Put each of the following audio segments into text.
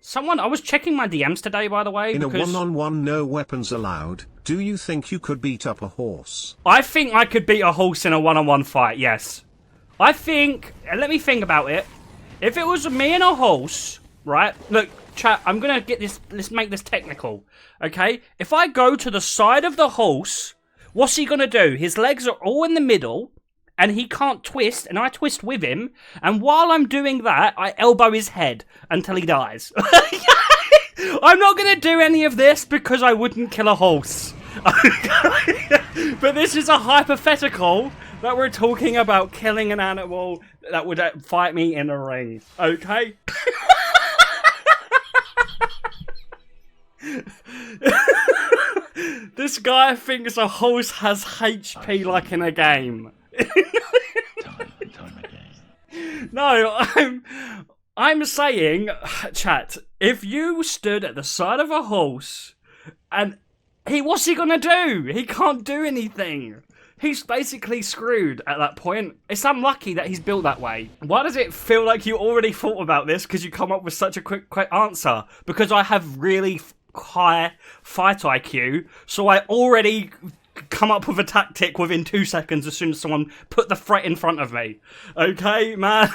Someone, I was checking my DMs today, by the way, In because... a one-on-one, no weapons allowed, do you think you could beat up a horse? I think I could beat a horse in a one-on-one fight, yes. I think, let me think about it. If it was me and a horse, right? Look, chat, I'm gonna get this, let's make this technical, okay? If I go to the side of the horse, what's he gonna do? His legs are all in the middle, and he can't twist, and I twist with him, and while I'm doing that, I elbow his head until he dies. I'm not gonna do any of this because I wouldn't kill a horse. But this is a hypothetical that we're talking about killing an animal that would fight me in a ring, okay? This guy thinks a horse has HP like in a game. No, I'm saying, chat, if you stood at the side of a horse and what's he gonna do? He can't do anything. He's basically screwed at that point. It's unlucky that he's built that way. Why does it feel like you already thought about this because you come up with such a quick answer? Because I have really high fight IQ, so I already come up with a tactic within 2 seconds as soon as someone put the threat in front of me. Okay, man?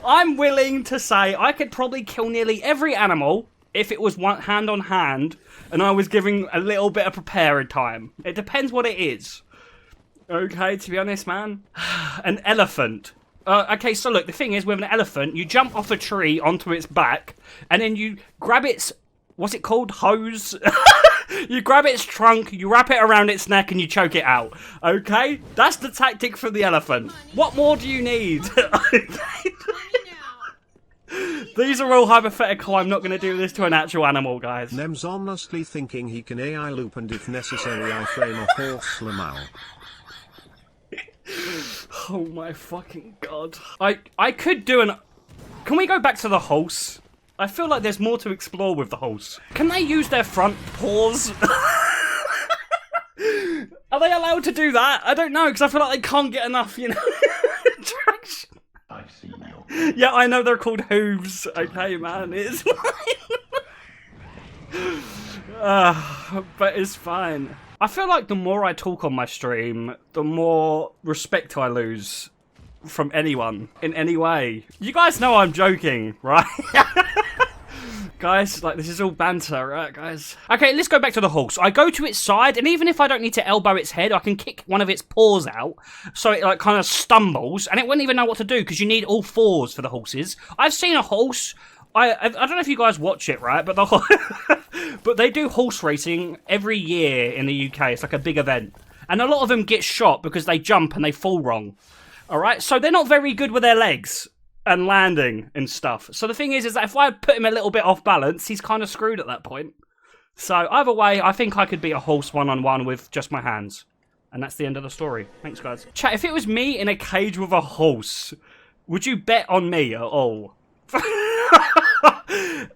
I'm willing to say I could probably kill nearly every animal if it was one hand on hand and I was giving a little bit of preparing time. It depends what it is. Okay, to be honest, man. An elephant. Okay, so look, the thing is, with an elephant, you jump off a tree onto its back, and then you grab its, what's it called? Hose? You grab its trunk, you wrap it around its neck, and you choke it out. Okay? That's the tactic for the elephant. What more do you need? These are all hypothetical. I'm not going to do this to an actual animal, guys. Nem's honestly thinking he can AI loop and if necessary I frame a horse Lamau. Oh my fucking god. I could do an... Can we go back to the horse? I feel like there's more to explore with the horse. Can they use their front paws? Are they allowed to do that? I don't know, because I feel like they can't get enough, you know, traction. I've seen your... Yeah, I know they're called hooves. Okay, man, it's fine. But it's fine. I feel like the more I talk on my stream, the more respect I lose from anyone in any way. You guys know I'm joking, right? Guys, like, this is all banter, right, guys? Okay, let's go back to the horse. I go to its side, and even if I don't need to elbow its head, I can kick one of its paws out, so it, like, kind of stumbles, and it wouldn't even know what to do, because you need all fours for the horses. I've seen a horse... I don't know if you guys watch it, right, but but they do horse racing every year in the UK. It's like a big event. And a lot of them get shot because they jump and they fall wrong. Alright, so they're not very good with their legs and landing and stuff. So the thing is that if I put him a little bit off balance, he's kind of screwed at that point. So either way, I think I could beat a horse one-on-one with just my hands. And that's the end of the story. Thanks, guys. Chat, if it was me in a cage with a horse, would you bet on me at all?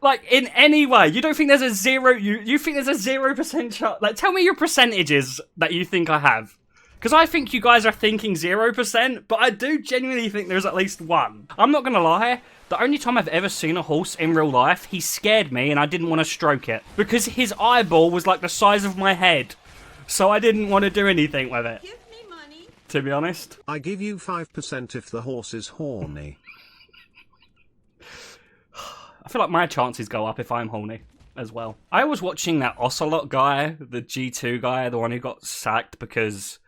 Like, in any way, you don't think there's a zero, you think there's a 0% chance? Like, tell me your percentages that you think I have. Because I think you guys are thinking 0%, but I do genuinely think there's at least one. I'm not gonna lie, the only time I've ever seen a horse in real life, he scared me and I didn't want to stroke it. Because his eyeball was like the size of my head. So I didn't want to do anything with it. Give me money. To be honest. I give you 5% if the horse is horny. I feel like my chances go up if I'm horny as well. I was watching that Ocelot guy, the G2 guy, the one who got sacked because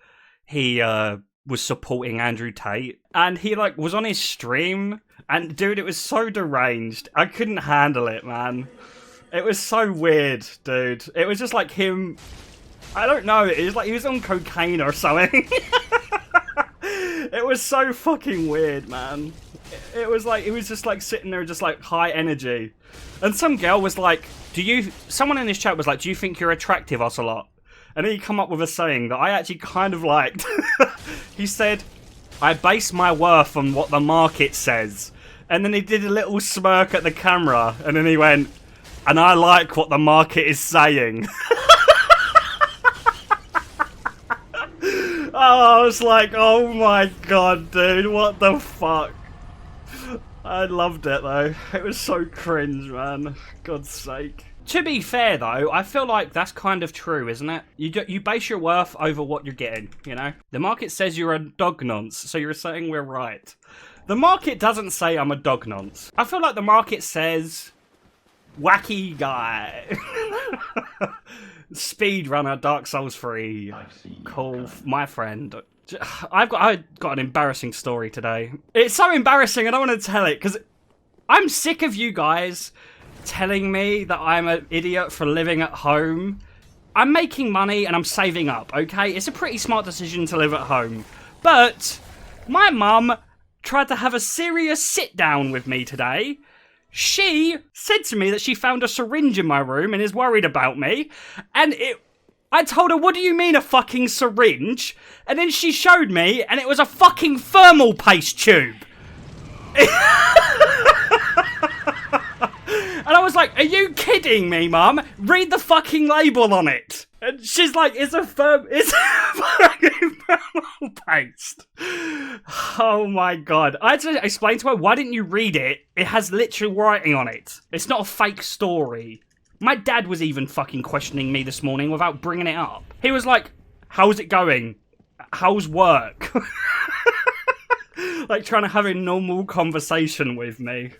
he was supporting Andrew Tate. And he like was on his stream and dude, it was so deranged. I couldn't handle it, man. It was so weird, dude. It was just like him, I don't know, it was like he was on cocaine or something. It was so fucking weird, man. It was like, it was just like sitting there just like high energy. And some girl was like, someone in this chat was like, do you think you're attractive, Ocelot? And he come up with a saying that I actually kind of liked. He said, I base my worth on what the market says. And then he did a little smirk at the camera. And then he went, and I like what the market is saying. Oh, I was like, oh my god, dude, what the fuck? I loved it though. It was so cringe, man. God's sake. To be fair though, I feel like that's kind of true, isn't it? You base your worth over what you're getting, you know? The market says you're a dog nonce, so you're saying we're right. The market doesn't say I'm a dog nonce. I feel like the market says wacky guy. Speedrunner, Dark Souls 3. Cool, my friend. I got an embarrassing story today. It's so embarrassing, I don't want to tell it, because I'm sick of you guys telling me that I'm an idiot for living at home. I'm making money and I'm saving up, okay? It's a pretty smart decision to live at home. But my mum tried to have a serious sit-down with me today. She said to me that she found a syringe in my room and is worried about me. And I told her, what do you mean a fucking syringe? And then she showed me, and it was a fucking thermal paste tube. And I was like, are you kidding me, Mum? Read the fucking label on it. And she's like, it's a fucking thermal paste. Oh my god. I had to explain to her, why didn't you read it? It has literal writing on it. It's not a fake story. My dad was even fucking questioning me this morning without bringing it up. He was like, how's it going? How's work? Like trying to have a normal conversation with me.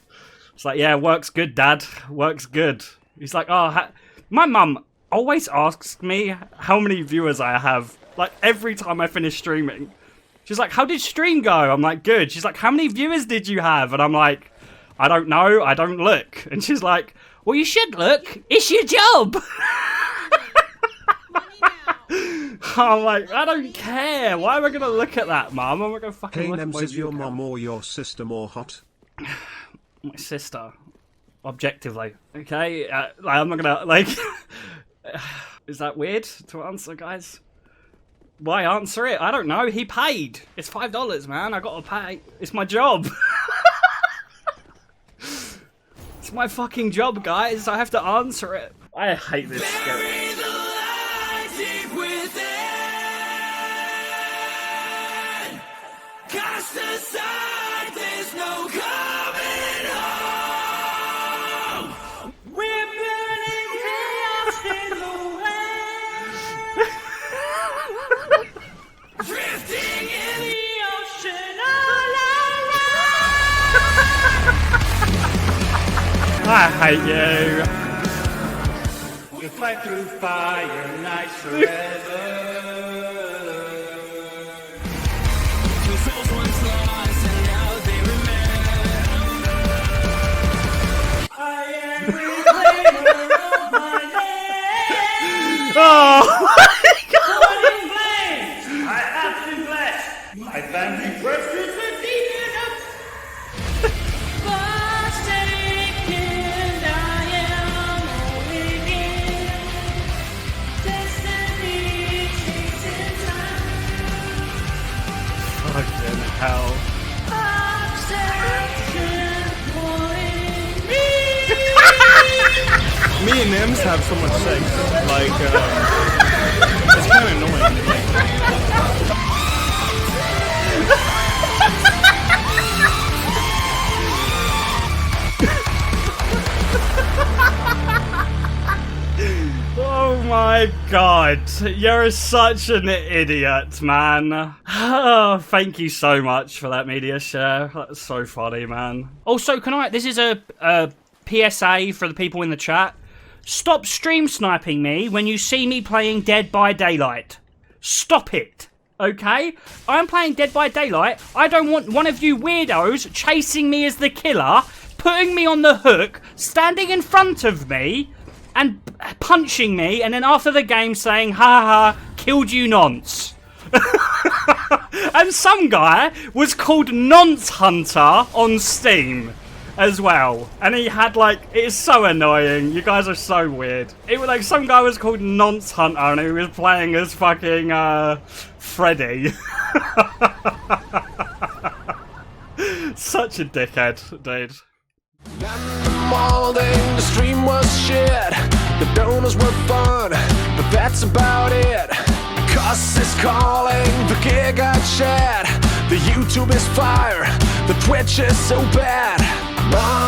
It's like, yeah, work's good, Dad. Work's good. He's like, oh, my mum always asks me how many viewers I have. Like every time I finish streaming. She's like, how did stream go? I'm like, good. She's like, how many viewers did you have? And I'm like, I don't know. I don't look. And she's like, well, you should look. It's your job. I'm like, I don't care. Why am I going to look at that, Mum? I'm not going to fucking Hey, look at Nems, my is your view mom count. or your sister more hot? My sister. Objectively. Okay? I'm not going to, like... Is that weird to answer, guys? Why answer it? I don't know. He paid. It's $5, man. I got to pay. It's my job. It's my fucking job, guys. I have to answer it. I hate this shit. Cast aside, there's no coming home. We're burning chaos in the wind. Drifting in the ocean all alone. I hate you. We fight through fire, nights forever. Two souls once lost and now they remember. I am reclaimer of my name. Oh Born in flames, I have been blessed. My family precious and deep enough. Forsaken, I am awakened. Destiny chasing time. fucking hell. Obsession pulling me. Me and Nems have so much sex, like, it's kind of annoying. Oh my god, you're such an idiot, man. Oh, thank you so much for that media share. That's so funny, man. Also, this is a PSA for the people in the chat. Stop stream sniping me when you see me playing Dead by Daylight. Stop it, okay? I'm playing Dead by Daylight. I don't want one of you weirdos chasing me as the killer, putting me on the hook, standing in front of me, and punching me, and then after the game saying, ha ha, killed you nonce. And some guy was called Nonce Hunter on Steam as well. And he had like, it's so annoying. You guys are so weird. It was like some guy was called Nonce Hunter and he was playing as fucking Freddy. Such a dickhead, dude. Morning, the stream was shit. The donors were fun, but that's about it. Cuss is calling, the gig got shat. The YouTube is fire, the Twitch is so bad. My